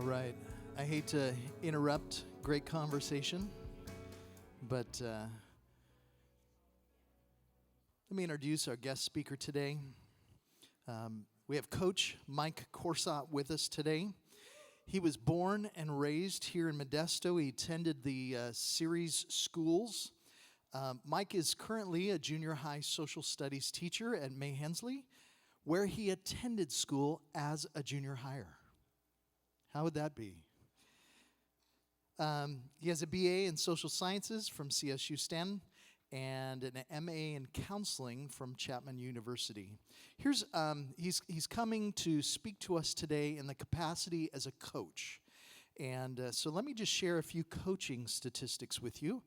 All right. I hate to interrupt great conversation, but let me introduce our guest speaker today. We have Coach Mike Corset with us today. He was born and raised here in Modesto. He attended the Ceres schools. Mike is currently a junior high social studies teacher at May Hensley, where he attended school as a junior higher. How would that be? He has a BA in social sciences from CSU Stanton and an MA in counseling from Chapman University. He's coming to speak to us today in the capacity as a coach. And so let me just share a few coaching statistics with you.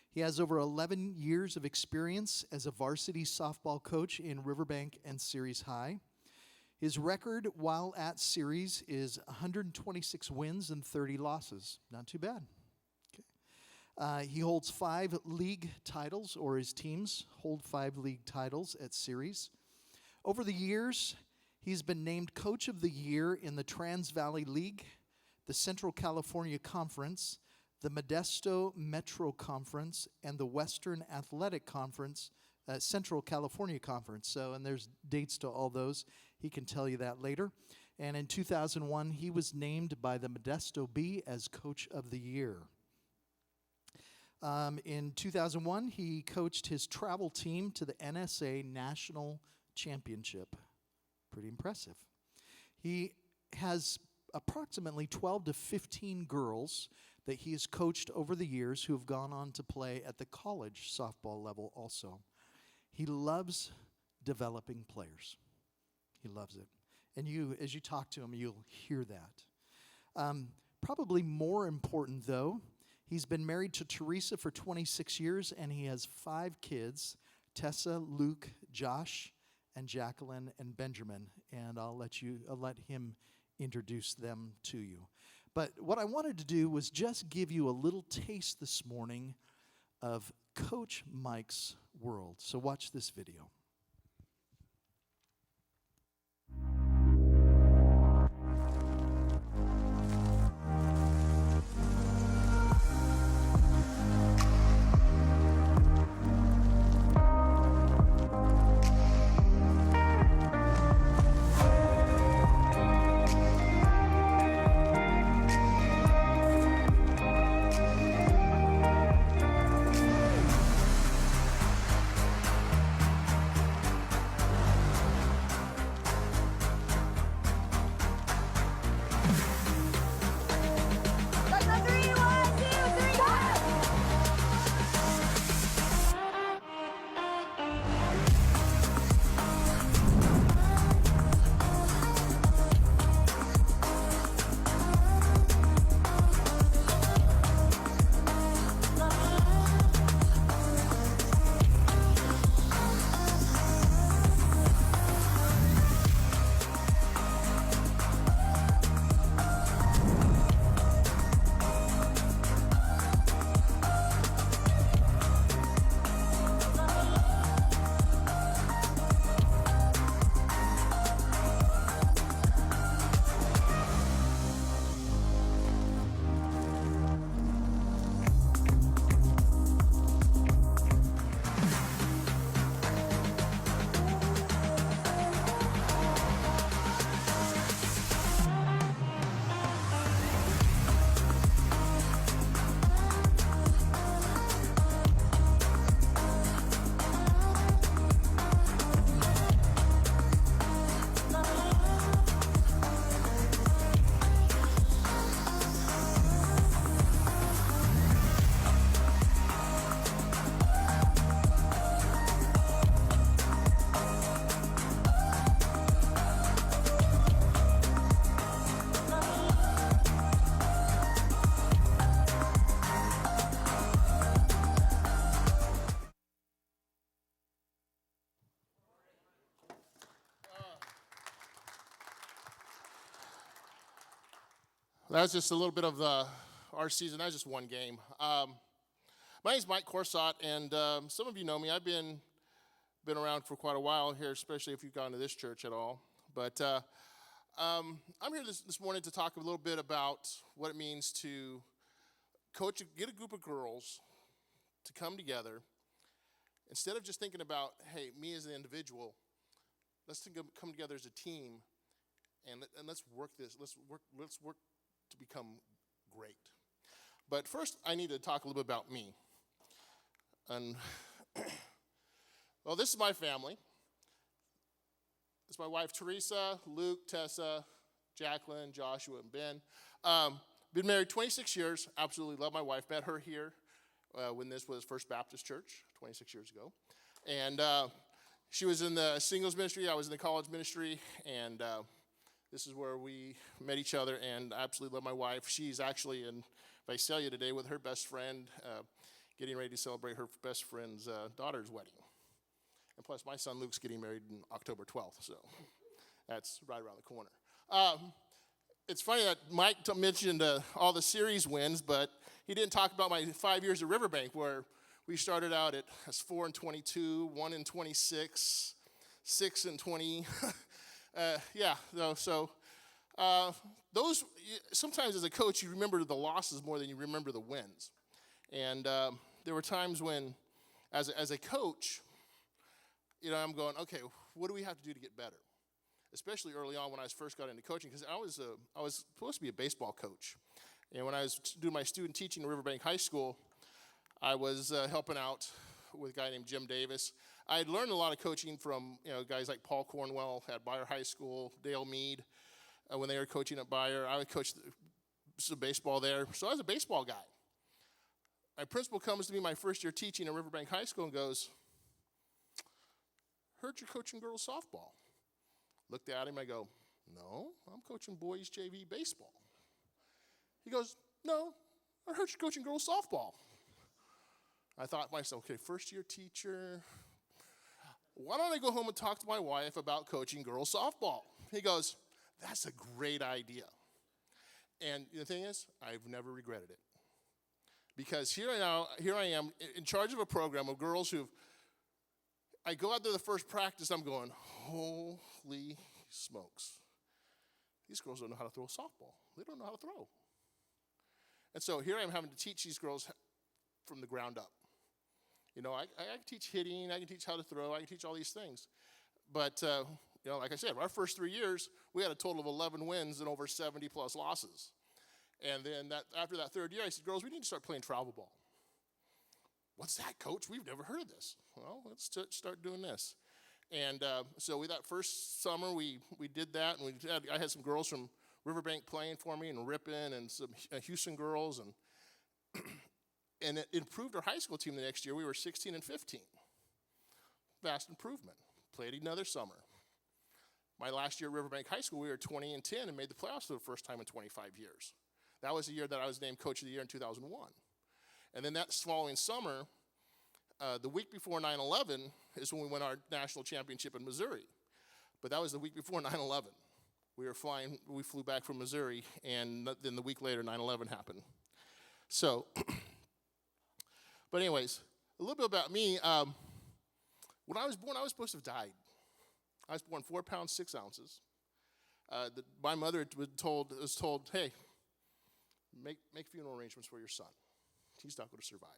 He has over 11 years of experience as a varsity softball coach in Riverbank and Ceres High. His record while at Ceres is 126 wins and 30 losses. Not too bad. Okay. He holds 5 league titles, or his teams hold 5 league titles at Ceres. Over the years, he's been named Coach of the Year in the Trans-Valley League, the Central California Conference, the Modesto Metro Conference, and the Western Athletic Conference, Central California Conference. And there's dates to all those. He can tell you that later. And in 2001, he was named by the Modesto Bee as Coach of the Year. In 2001, he coached his travel team to the NSA National Championship. Pretty impressive. He has approximately 12 to 15 girls that he has coached over the years who have gone on to play at the college softball level also. He loves developing players. He loves it. And as you talk to him, you'll hear that. Probably more important, though, he's been married to Teresa for 26 years, and he has 5 kids, Tessa, Luke, Josh, and Jacqueline, and Benjamin. And I'll let him introduce them to you. But what I wanted to do was just give you a little taste this morning of Coach Mike's world. So watch this video. That's just a little bit of our season. That's just one game. My name is Mike Corset, and some of you know me. I've been around for quite a while here, especially if you've gone to this church at all. But I'm here this morning to talk a little bit about what it means to get a group of girls to come together. Instead of just thinking about, hey, me as an individual, let's come together as a team, and let's work this. Let's work to become great. But first, I need to talk a little bit about me. And well, this is my family. It's my wife, Teresa, Luke, Tessa, Jacqueline, Joshua, and Ben. Been married 26 years. Absolutely love my wife. Met her here when this was First Baptist Church 26 years ago. And she was in the singles ministry. I was in the college ministry. And this is where we met each other. And I absolutely love my wife. She's actually in Visalia today with her best friend, getting ready to celebrate her best friend's daughter's wedding. And plus, my son Luke's getting married on October 12th, so that's right around the corner. It's funny that Mike mentioned all the Ceres wins, but he didn't talk about my 5 years at Riverbank, where we started out as 4-22, 1-26, 6-20. Those sometimes as a coach, you remember the losses more than you remember the wins. And there were times when, as a coach, I'm going, okay, what do we have to do to get better? Especially early on when I first got into coaching, because I was supposed to be a baseball coach. And when I was doing my student teaching at Riverbank High School, I was helping out with a guy named Jim Davis. I had learned a lot of coaching from guys like Paul Cornwell at Bayer High School, Dale Mead, when they were coaching at Bayer. I would coach some baseball there. So I was a baseball guy. My principal comes to me my first year teaching at Riverbank High School and goes, "Heard you're coaching girls softball." Looked at him, I go, "No, I'm coaching boys JV baseball." He goes, "No, I heard you're coaching girls softball." I thought to myself, okay, first year teacher, why don't I go home and talk to my wife about coaching girls softball? He goes, "That's a great idea." And the thing is, I've never regretted it. Because here I am in charge of a program of girls I go out there the first practice, I'm going, holy smokes. These girls don't know how to throw a softball. They don't know how to throw. And so here I am having to teach these girls from the ground up. I can teach hitting, I can teach how to throw, I can teach all these things. But, like I said, our first 3 years, we had a total of 11 wins and over 70 plus losses. And then after that third year, I said, girls, we need to start playing travel ball. "What's that, coach? We've never heard of this." "Well, let's start doing this." And so that first summer, we did that, and I had some girls from Riverbank playing for me, and Ripon, and some Houston girls, and and it improved our high school team the next year. We were 16-15. Vast improvement. Played another summer. My last year at Riverbank High School, we were 20-10 and made the playoffs for the first time in 25 years. That was the year that I was named Coach of the Year in 2001. And then that following summer, the week before 9/11 is when we won our national championship in Missouri. But that was the week before 9/11. We flew back from Missouri, and then the week later, 9/11 happened. So, but anyways, a little bit about me. When I was born, I was supposed to have died. I was born 4 pounds, 6 ounces. My mother was told, "Hey, make funeral arrangements for your son. He's not going to survive."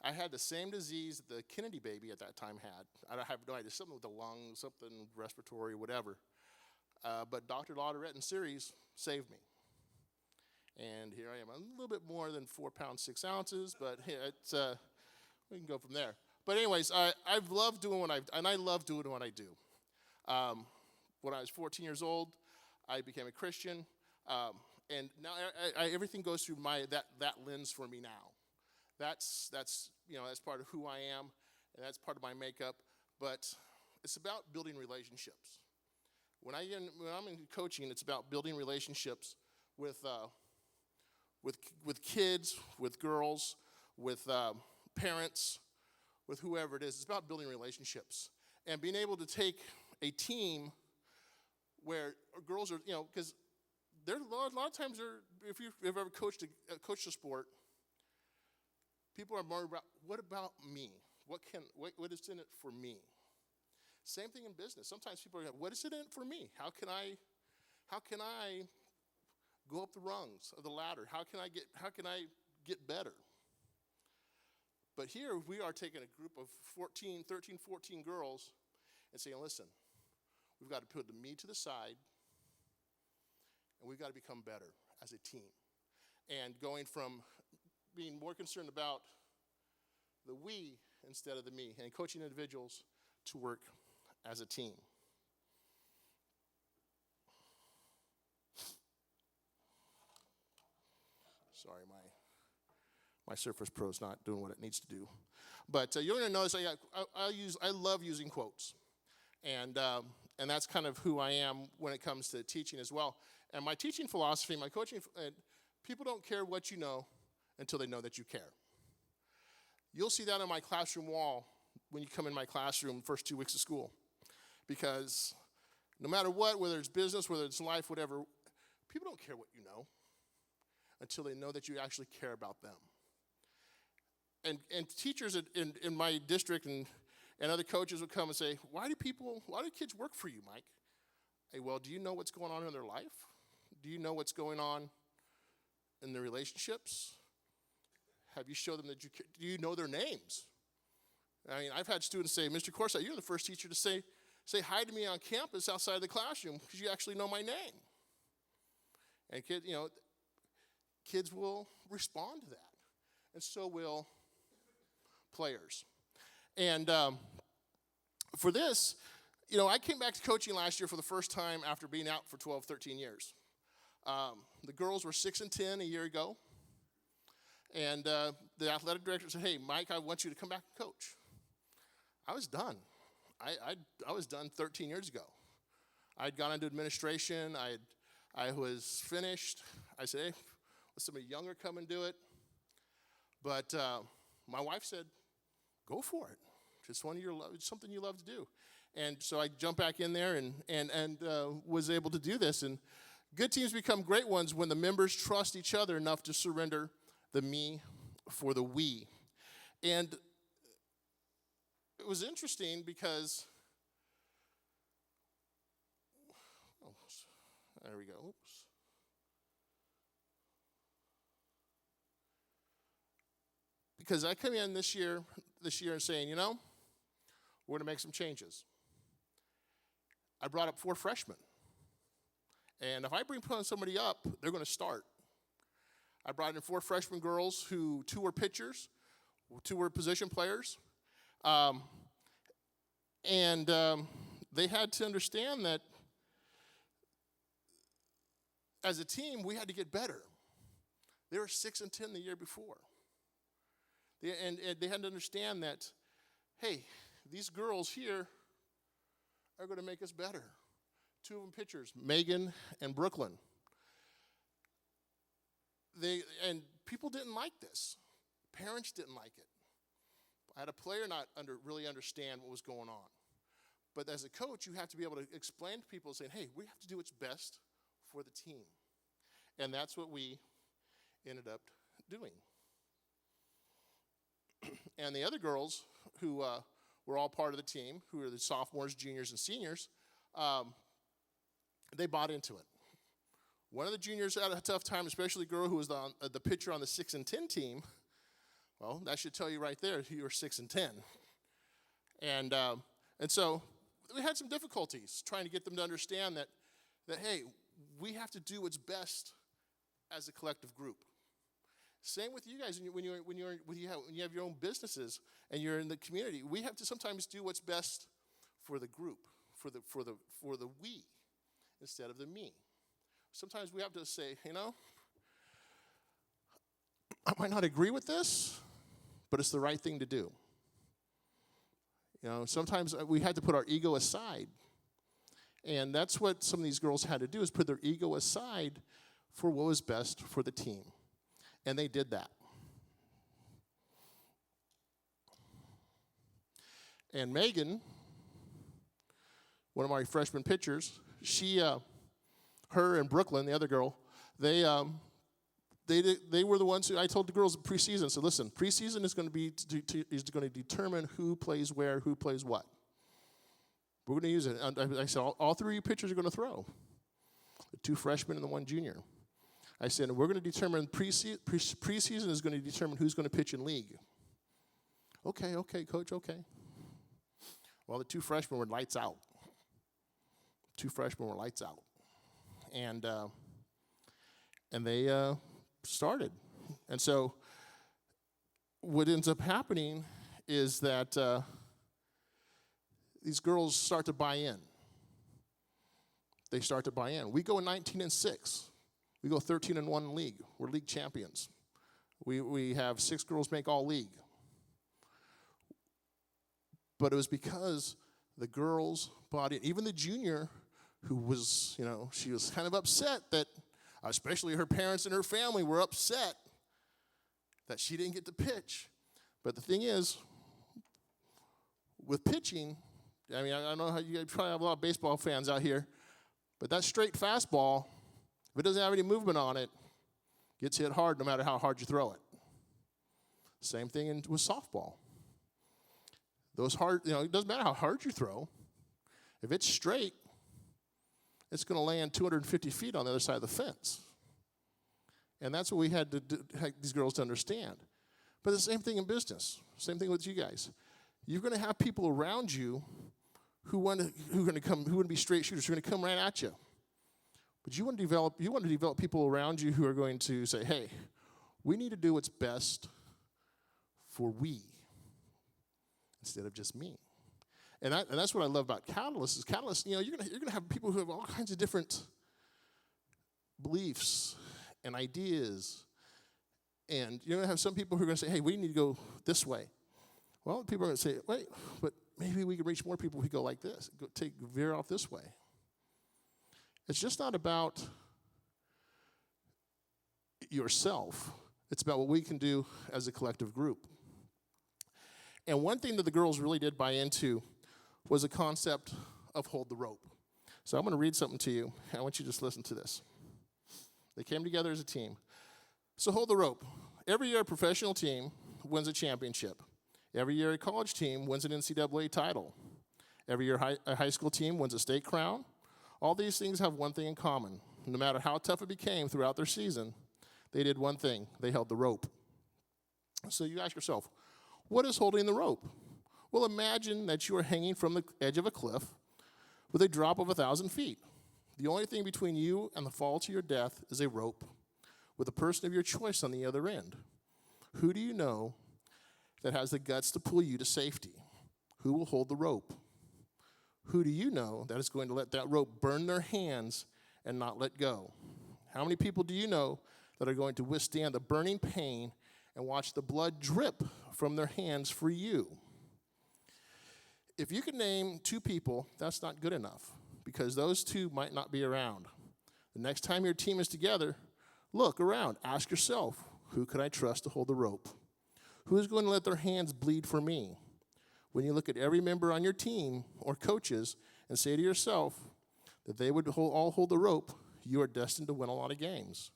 I had the same disease that the Kennedy baby at that time had. I have no idea, something with the lungs, something respiratory, whatever. But Dr. Lauderette and Ceres saved me. And here I am. I'm a little bit more than 4 pounds, 6 ounces, but we can go from there. But anyways, I've loved doing I love doing what I do. When I was 14 years old, I became a Christian. And now everything goes through that lens for me now. That's part of who I am, and that's part of my makeup. But it's about building relationships. When I'm in coaching, it's about building relationships with kids, with girls, with parents, with whoever it is. It's about building relationships and being able to take a team where girls are, because there's a lot of times if you've ever coached a sport, people are more about, what about me? What is in it for me? Same thing in business. Sometimes people are like, what is it in it for me? How can I go up the rungs of the ladder? How can I get better? But here we are taking a group of 13, 14 girls and saying, listen, we've got to put the me to the side, and we've got to become better as a team. And going from being more concerned about the we instead of the me, and coaching individuals to work as a team. Sorry, my Surface Pro is not doing what it needs to do. But you're going to notice I love using quotes. And that's kind of who I am when it comes to teaching as well. And my teaching philosophy, my coaching, people don't care what you know until they know that you care. You'll see that on my classroom wall when you come in my classroom first 2 weeks of school. Because no matter what, whether it's business, whether it's life, whatever, people don't care what you know until they know that you actually care about them. And teachers in my district and other coaches would come and say, why do kids work for you, Mike? Hey, well, do you know what's going on in their life? Do you know what's going on in their relationships? Have you showed them that you care? Do you know their names? I mean, I've had students say, Mr. Corset, you're the first teacher to say hi to me on campus outside of the classroom because you actually know my name. And kids will respond to that. And so will players. And for this, I came back to coaching last year for the first time after being out for 12, 13 years. The girls were 6 and 10 a year ago. And the athletic director said, hey, Mike, I want you to come back and coach. I was done. I was done 13 years ago. I'd gone into administration. I was finished. I said, hey, let somebody younger come and do it. But my wife said, go for it. It's something you love to do. And so I jumped back in there and was able to do this. And good teams become great ones when the members trust each other enough to surrender the me for the we. And it was interesting because, there we go. Oops. Because I come in this year and saying, we're going to make some changes. I brought up 4 freshmen. And if I bring somebody up, they're going to start. I brought in 4 freshman girls who 2 were pitchers, 2 were position players. They had to understand that as a team, we had to get better. They were 6 and 10 the year before. And they had to understand that, hey, these girls here are going to make us better. 2 of them pitchers, Megan and Brooklyn. And people didn't like this. Parents didn't like it. I had a player not really understand what was going on. But as a coach, you have to be able to explain to people saying, hey, we have to do what's best for the team. And that's what we ended up doing. And the other girls who were all part of the team, who are the sophomores, juniors, and seniors, they bought into it. One of the juniors had a tough time, especially a girl who was the pitcher on the 6 and 10 team. Well, that should tell you right there you were 6 and 10. And so we had some difficulties trying to get them to understand that hey, we have to do what's best as a collective group. Same with you guys when you have your own businesses and you're in the community. We have to sometimes do what's best for the group, for the we, instead of the me. Sometimes we have to say, I might not agree with this, but it's the right thing to do. Sometimes we had to put our ego aside. And that's what some of these girls had to do, is put their ego aside for what was best for the team. And they did that. And Megan, one of my freshman pitchers, her and Brooklyn, the other girl, they were the ones who I told the girls in preseason. So listen, preseason is going to determine who plays where, who plays what. We're going to use it. And I said, all three of you pitchers are going to throw. The 2 freshmen and the 1 junior. I said, we're going to determine, preseason is going to determine who's going to pitch in league. Okay, coach, okay. Well, the 2 freshmen were lights out. 2 freshmen were lights out. And they started. And so what ends up happening is that these girls start to buy in. They start to buy in. We go 19-6. We go 13-1 in league. We're league champions. We have 6 girls make all league. But it was because the girls bought in. Even the junior, who was, she was kind of upset that, especially her parents and her family were upset that she didn't get to pitch. But the thing is, with pitching, I mean, I don't know how you guys probably have a lot of baseball fans out here, but that straight fastball, if it doesn't have any movement on it, gets hit hard no matter how hard you throw it. Same thing with softball. Those hard, it doesn't matter how hard you throw. If it's straight, it's going to land 250 feet on the other side of the fence. And that's what we had to have these girls to understand. But the same thing in business. Same thing with you guys. You're going to have people around you who want to be straight shooters, who are going to come right at you. But you want to develop people around you who are going to say, hey, we need to do what's best for we instead of just me. And that's what I love about Catalyst. Is Catalyst, you're gonna have people who have all kinds of different beliefs and ideas. And you're gonna have some people who are gonna say, hey, we need to go this way. Well, people are gonna say, wait, but maybe we can reach more people if we go like this, veer off this way. It's just not about yourself. It's about what we can do as a collective group. And one thing that the girls really did buy into was the concept of hold the rope. So I'm going to read something to you, and I want you to just listen to this. They came together as a team. So hold the rope. Every year a professional team wins a championship. Every year a college team wins an NCAA title. Every year a high school team wins a state crown. All these things have one thing in common. No matter how tough it became throughout their season, they did one thing. They held the rope. So you ask yourself, what is holding the rope? Well, imagine that you are hanging from the edge of a cliff with a drop of 1,000 feet. The only thing between you and the fall to your death is a rope with a person of your choice on the other end. Who do you know that has the guts to pull you to safety? Who will hold the rope? Who do you know that is going to let that rope burn their hands and not let go? How many people do you know that are going to withstand the burning pain and watch the blood drip from their hands for you? If you can name 2 people, that's not good enough because those 2 might not be around. The next time your team is together, look around. Ask yourself, who could I trust to hold the rope? Who is going to let their hands bleed for me? When you look at every member on your team or coaches and say to yourself that they would all hold the rope, you are destined to win a lot of games.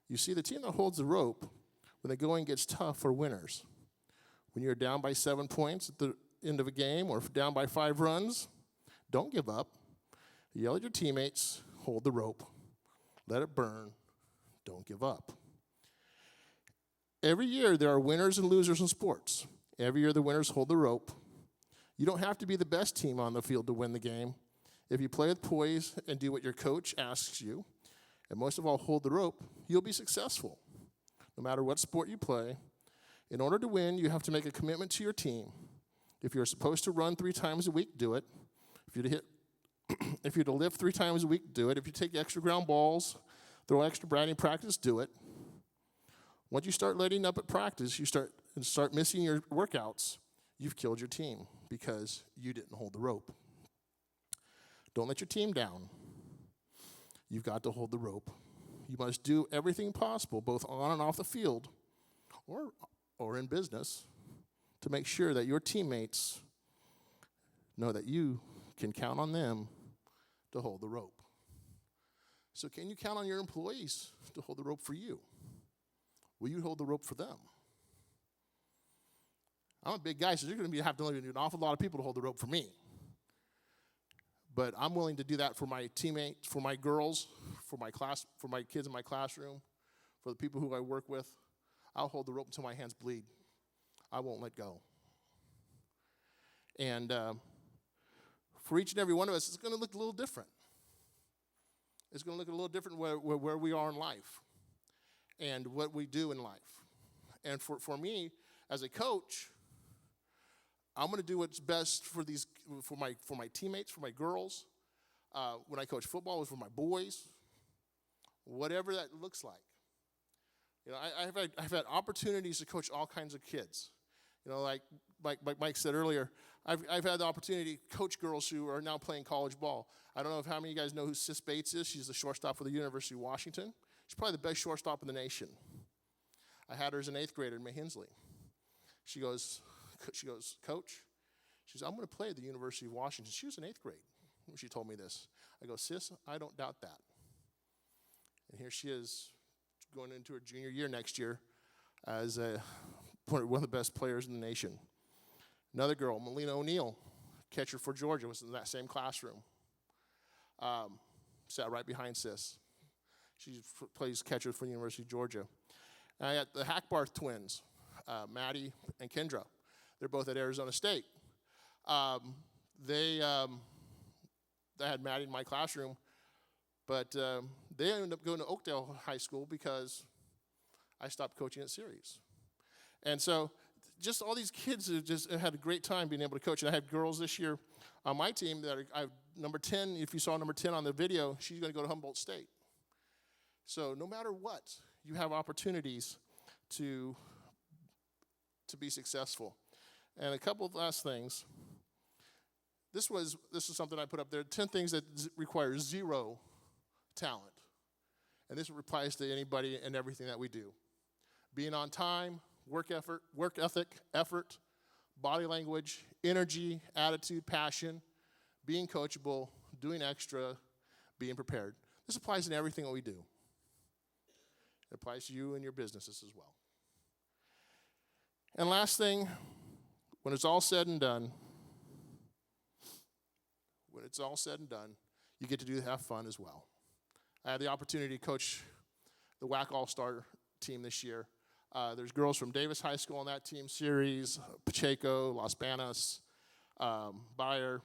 You see, the team that holds the rope when the going gets tough are winners. When you're down by 7 points at the end of a game or down by 5 runs, don't give up. Yell at your teammates, hold the rope. Let it burn. Don't give up. Every year there are winners and losers in sports. Every year the winners hold the rope. You don't have to be the best team on the field to win the game. If you play with poise and do what your coach asks you, and most of all hold the rope, you'll be successful. No matter what sport you play, in order to win, you have to make a commitment to your team. If you're supposed to run 3 times a week, do it. If you're to lift 3 times a week, do it. If you take extra ground balls, throw extra batting practice, do it. Once you start letting up at practice, you start missing your workouts, you've killed your team because you didn't hold the rope. Don't let your team down. You've got to hold the rope. You must do everything possible, both on and off the field or in business, to make sure that your teammates know that you can count on them to hold the rope. So can you count on your employees to hold the rope for you? Will you hold the rope for them? I'm a big guy, so you're going to have to do an awful lot of people to hold the rope for me. But I'm willing to do that for my teammates, for my girls, for my class, for my kids in my classroom, for the people who I work with. I'll hold the rope until my hands bleed. I won't let go. And for each and every one of us, it's going to look a little different. It's going to look a little different where we are in life and what we do in life. And for me, as a coach, I'm going to do what's best for my teammates, for my girls. When I coach football, it was for my boys, whatever that looks like. You know, I've had opportunities to coach all kinds of kids. You know, like Mike said earlier, I've had the opportunity to coach girls who are now playing college ball. I don't know if how many of you guys know who Sis Bates is. She's the shortstop for the University of Washington. She's probably the best shortstop in the nation. I had her as an 8th grader in Mahinsley. She goes, Coach, she goes, I'm going to play at the University of Washington. She was in 8th grade when she told me this. I go, Sis, I don't doubt that. And here she is going into her junior year next year as one of the best players in the nation. Another girl, Melina O'Neill, catcher for Georgia, was in that same classroom. Sat right behind Sis. She plays catcher for the University of Georgia. And I got the Hackbarth twins, Maddie and Kendra. They're both at Arizona State. They had Maddie in my classroom, but they ended up going to Oakdale High School because I stopped coaching at Ceres. And so just all these kids have just had a great time being able to coach. And I had girls this year on my team that are number 10. If you saw number 10 on the video, she's going to go to Humboldt State. So no matter what, you have opportunities to be successful. And a couple of last things. This is something I put up there, 10 things that require zero talent. And this applies to anybody and everything that we do. Being on time, work ethic, body language, energy, attitude, passion, being coachable, doing extra, being prepared. This applies in everything that we do. It applies to you and your businesses as well. And last thing, when it's all said and done, you get to have fun as well. I had the opportunity to coach the WAC All-Star team this year. There's girls from Davis High School on that team, Ceres, Pacheco, Las Banas, Bayer.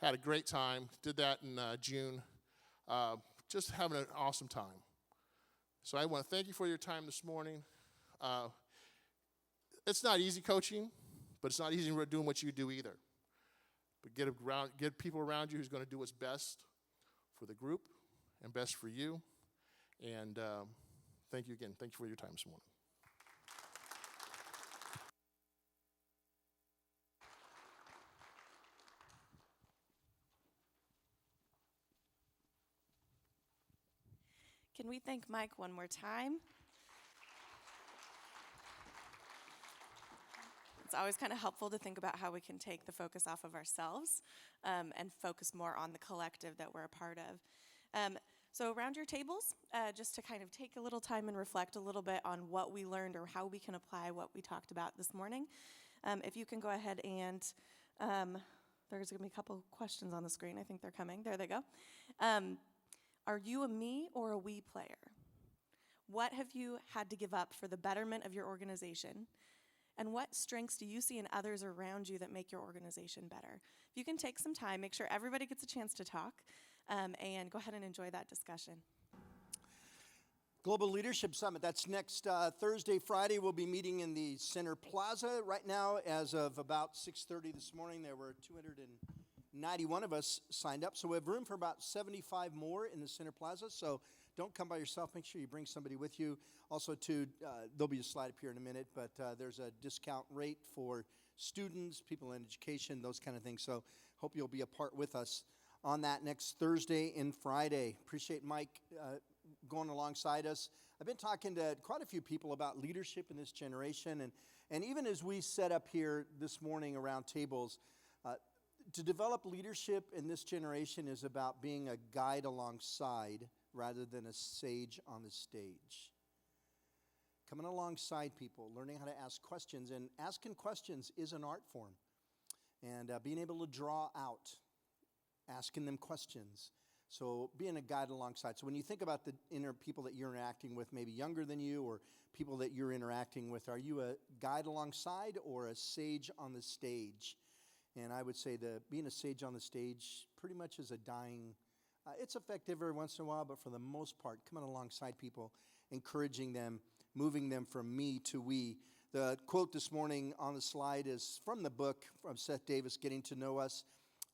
Had a great time. Did that in June. Just having an awesome time. So I want to thank you for your time this morning. It's not easy coaching, but it's not easy doing what you do either. But get people around you who's going to do what's best for the group and best for you. And thank you again. Thank you for your time this morning. Can we thank Mike one more time? It's always kind of helpful to think about how we can take the focus off of ourselves and focus more on the collective that we're a part of. So around your tables, just to kind of take a little time and reflect a little bit on what we learned or how we can apply what we talked about this morning. If you can go ahead and, there's going to be a couple questions on the screen. I think they're coming. There they go. Are you a me or a we player? What have you had to give up for the betterment of your organization? And what strengths do you see in others around you that make your organization better? If you can take some time, make sure everybody gets a chance to talk, and go ahead and enjoy that discussion. Global Leadership Summit, that's next Thursday, Friday. We'll be meeting in the Center Plaza. Right now, as of about 6:30 this morning, there were 291 of us signed up. So we have room for about 75 more in the Center Plaza. So don't come by yourself. Make sure you bring somebody with you. Also, there'll be a slide up here in a minute, but there's a discount rate for students, people in education, those kind of things. So hope you'll be a part with us on that next Thursday and Friday. Appreciate Mike going alongside us. I've been talking to quite a few people about leadership in this generation. And even as we set up here this morning around tables, to develop leadership in this generation is about being a guide alongside rather than a sage on the stage. Coming alongside people, learning how to ask questions, and asking questions is an art form. And being able to draw out asking them questions. So being a guide alongside. So when you think about the inner people that you're interacting with, maybe younger than you or people that you're interacting with, are you a guide alongside or a sage on the stage? And I would say that being a sage on the stage pretty much is a dying, it's effective every once in a while, but for the most part, coming alongside people, encouraging them, moving them from me to we. The quote this morning on the slide is from the book from Seth Davis, Getting to Know Us.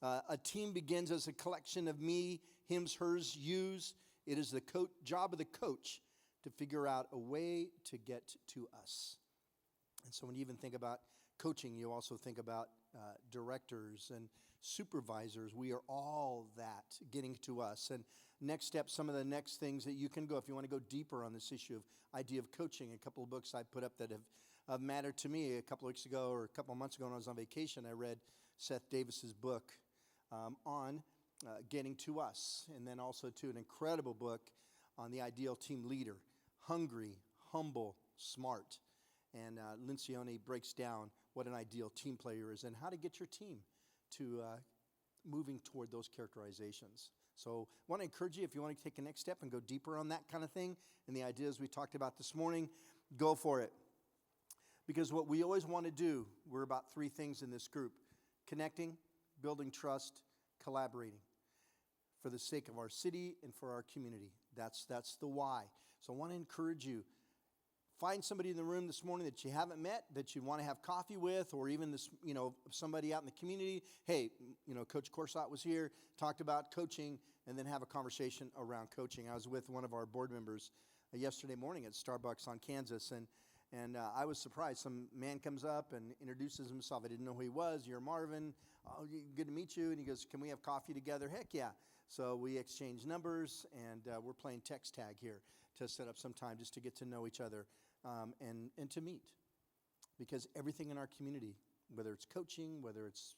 A team begins as a collection of me, hims, hers, yous. It is the job of the coach to figure out a way to get to us. And so when you even think about coaching, you also think about directors and supervisors. We are all that getting to us. And next step, some of the next things that you can go, if you want to go deeper on this issue of idea of coaching, a couple of books I put up that have mattered to me. A couple of weeks ago or a couple of months ago when I was on vacation, I read Seth Davis's book on getting to us. And then also, too, an incredible book on the ideal team leader, hungry, humble, smart. And Lencioni breaks down what an ideal team player is and how to get your team to moving toward those characterizations. So I want to encourage you, if you want to take a next step and go deeper on that kind of thing and the ideas we talked about this morning, go for it. Because what we always want to do, we're about three things in this group: connecting, building trust, collaborating for the sake of our city and for our community. That's the why. So I want to encourage you, find somebody in the room this morning that you haven't met, that you want to have coffee with, or even this, somebody out in the community. Hey, Coach Corset was here, talked about coaching, and then have a conversation around coaching. I was with one of our board members yesterday morning at Starbucks on Kansas, and I was surprised. Some man comes up and introduces himself. I didn't know who he was. You're Marvin. Oh, good to meet you. And he goes, can we have coffee together? Heck yeah. So we exchanged numbers, and we're playing text tag here to set up some time just to get to know each other and to meet. Because everything in our community, whether it's coaching, whether it's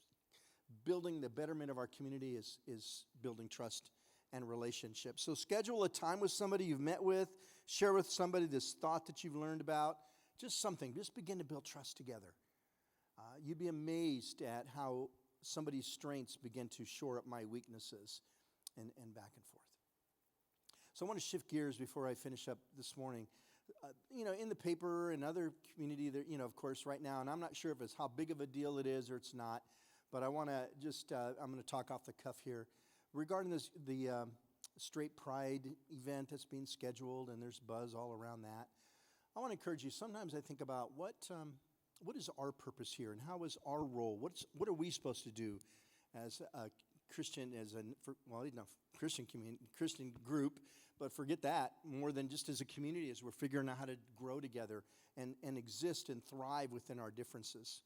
building the betterment of our community, is building trust and relationships. So schedule a time with somebody you've met with. Share with somebody this thought that you've learned about. Just something. Just begin to build trust together. You'd be amazed at how somebody's strengths begin to shore up my weaknesses and back and forth. So I want to shift gears before I finish up this morning. In the paper and other community, there, of course, right now, and I'm not sure if it's how big of a deal it is or it's not, but I want to just, I'm going to talk off the cuff here regarding the Straight Pride event that's being scheduled, and there's buzz all around that. I want to encourage you. Sometimes I think about what is our purpose here, and how is our role? What are we supposed to do as a Christian, Christian community, Christian group? But forget that. More than just as a community, as we're figuring out how to grow together and exist and thrive within our differences.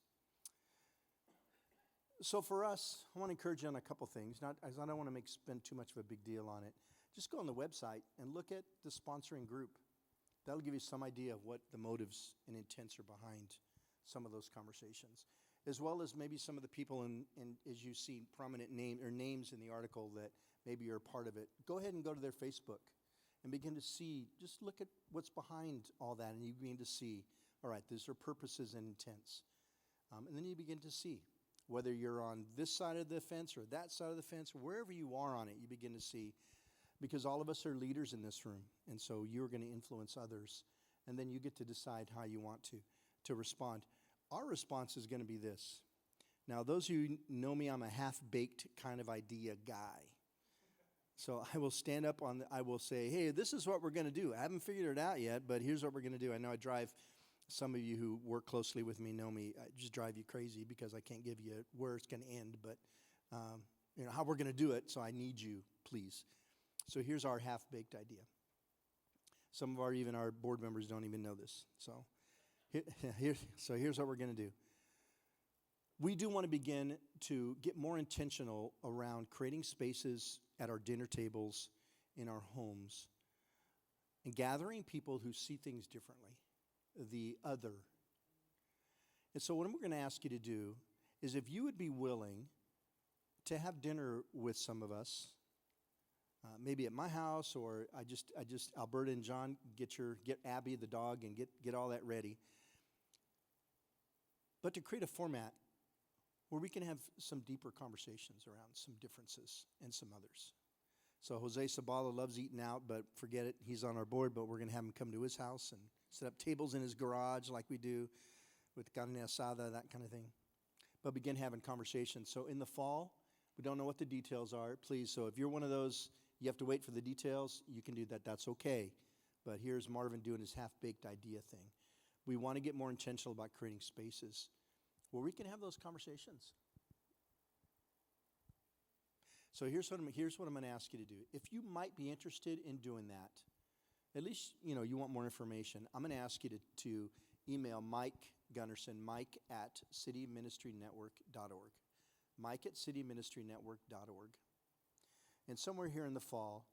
So for us, I want to encourage you on a couple things. I don't want to spend too much of a big deal on it. Just go on the website and look at the sponsoring group. That'll give you some idea of what the motives and intents are behind some of those conversations, as well as maybe some of the people in as you see prominent names in the article that maybe you're a part of it. Go ahead and go to their Facebook and begin to see, just look at what's behind all that, and you begin to see, all right, these are purposes and intents. And then you begin to see, whether you're on this side of the fence or that side of the fence, or wherever you are on it, you begin to see, because all of us are leaders in this room, and so you're going to influence others, and then you get to decide how you want to respond. Our response is going to be this. Now, those who know me, I'm a half-baked kind of idea guy. So I will stand up I will say, hey, this is what we're going to do. I haven't figured it out yet, but here's what we're going to do. I know some of you who work closely with me know me. I just drive you crazy because I can't give you where it's going to end, but how we're going to do it, so I need you, please. So here's our half-baked idea. Some of our board members don't even know this. So here's what we're going to do. We do want to begin to get more intentional around creating spaces at our dinner tables, in our homes, and gathering people who see things differently, the other. And so what we're going to ask you to do is, if you would be willing to have dinner with some of us, maybe at my house, or Alberta and John, get Abby the dog and get all that ready. But to create a format where we can have some deeper conversations around some differences and some others. So Jose Sabala loves eating out, but forget it. He's on our board, but we're going to have him come to his house and set up tables in his garage like we do with carne asada, that kind of thing. But begin having conversations. So in the fall, we don't know what the details are. Please, so if you're one of those, you have to wait for the details, you can do that. That's okay. But here's Marvin doing his half-baked idea thing. We want to get more intentional about creating spaces where we can have those conversations. So here's what I'm going to ask you to do. If you might be interested in doing that, at least you want more information, I'm going to ask you to email Mike Gunnarsson, mike@cityministrynetwork.org. mike@cityministrynetwork.org. And somewhere here in the fall,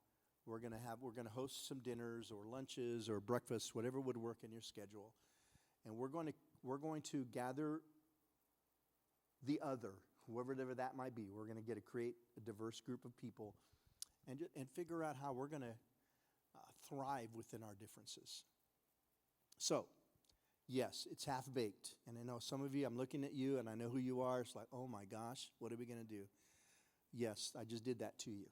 we're going to host some dinners or lunches or breakfasts, whatever would work in your schedule. And we're going to gather the other, whoever that might be. We're going to create a diverse group of people and figure out how we're going to thrive within our differences. So, yes, it's half-baked. And I know some of you, I'm looking at you, and I know who you are. It's like, oh, my gosh, what are we going to do? Yes, I just did that to you.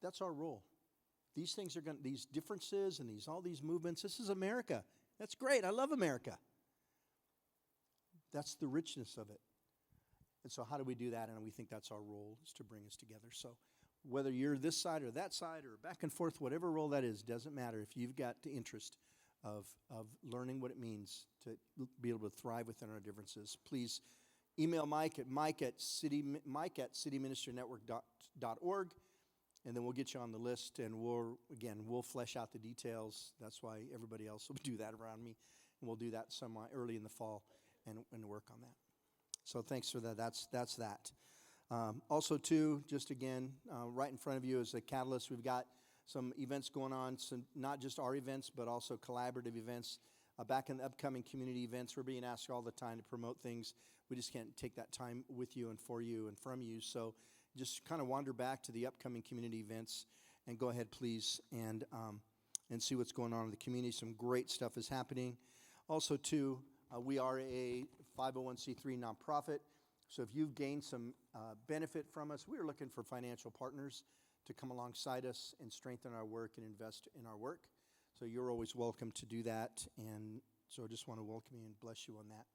That's our role. These things these differences and all these movements, this is America. That's great. I love America. That's the richness of it. And so how do we do that? And we think that's our role, is to bring us together. So whether you're this side or that side or back and forth, whatever role that is, doesn't matter. If you've got the interest of learning what it means to be able to thrive within our differences, please email Mike at cityministrynetwork.org, and then we'll get you on the list, and we'll flesh out the details. That's why everybody else will do that around me, and we'll do that somewhat early in the fall and work on that. So thanks for that. That's that. Also, too, just again, right in front of you is the Catalyst. We've got some events going on, some not just our events, but also collaborative events. Back in the upcoming community events, we're being asked all the time to promote things. We just can't take that time with you and for you and from you. So just kind of wander back to the upcoming community events and go ahead, please, and see what's going on in the community. Some great stuff is happening. Also, too, we are a 501c3 nonprofit. So if you've gained some benefit from us, we're looking for financial partners to come alongside us and strengthen our work and invest in our work. So you're always welcome to do that. And so I just want to welcome you and bless you on that.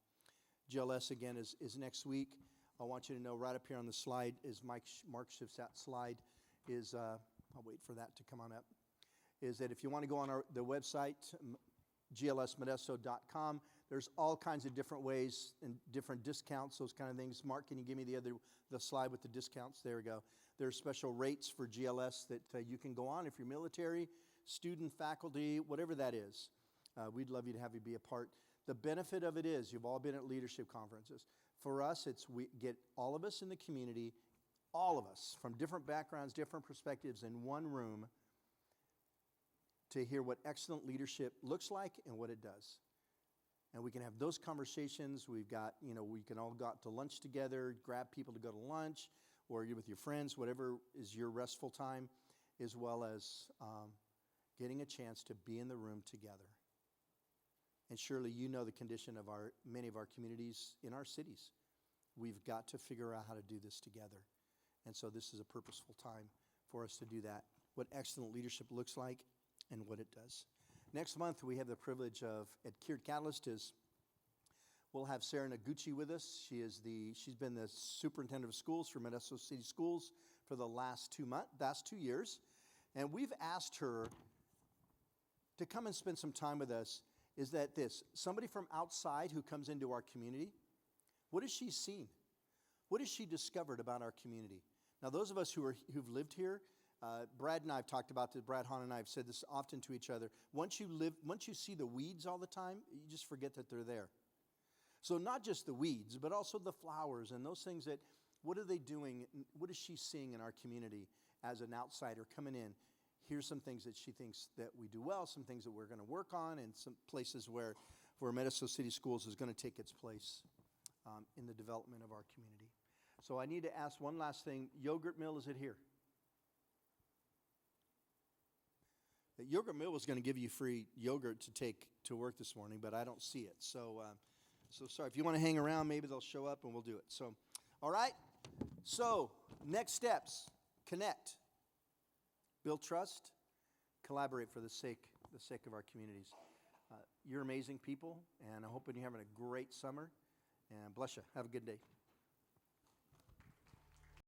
GLS, again, is next week. I want you to know right up here on the slide is Mark shifts that slide is, I'll wait for that to come on up, is that if you want to go on the website, glsmodesto.com, there's all kinds of different ways and different discounts, those kind of things. Mark, can you give me the slide with the discounts? There we go. There's special rates for GLS that you can go on if you're military, student, faculty, whatever that is. We'd love you to have you be a part. The benefit of it is you've all been at leadership conferences. For us, we get all of us in the community, all of us from different backgrounds, different perspectives in one room to hear what excellent leadership looks like and what it does. And we can have those conversations. We've got, we can all go out to lunch together, grab people to go to lunch, or you're with your friends, whatever is your restful time, as well as getting a chance to be in the room together. And surely you know the condition of many of our communities in our cities. We've got to figure out how to do this together. And so this is a purposeful time for us to do that. What excellent leadership looks like and what it does. Next month, we have the privilege of, at Cured Catalyst, we'll have Sarah Noguchi with us. She's been the superintendent of schools for Modesto City Schools for the last 2 years. And we've asked her to come and spend some time with us. Is that somebody from outside who comes into our community, what has she seen? What has she discovered about our community? Now, those of us who've lived here, Brad and I have talked about this. Brad Hahn and I have said this often to each other. Once you see the weeds all the time, you just forget that they're there. So not just the weeds, but also the flowers and those things that, what are they doing? What is she seeing in our community as an outsider coming in? Here's some things that she thinks that we do well, some things that we're going to work on, and some places where Modesto City Schools is going to take its place in the development of our community. So I need to ask one last thing. Yogurt Mill, is it here? The Yogurt Mill was going to give you free yogurt to take to work this morning, but I don't see it. So So sorry. If you want to hang around, maybe they'll show up and we'll do it. So, all right. So, next steps: connect, build trust, collaborate for the sake of our communities. You're amazing people, and I'm hoping you're having a great summer. And bless you. Have a good day.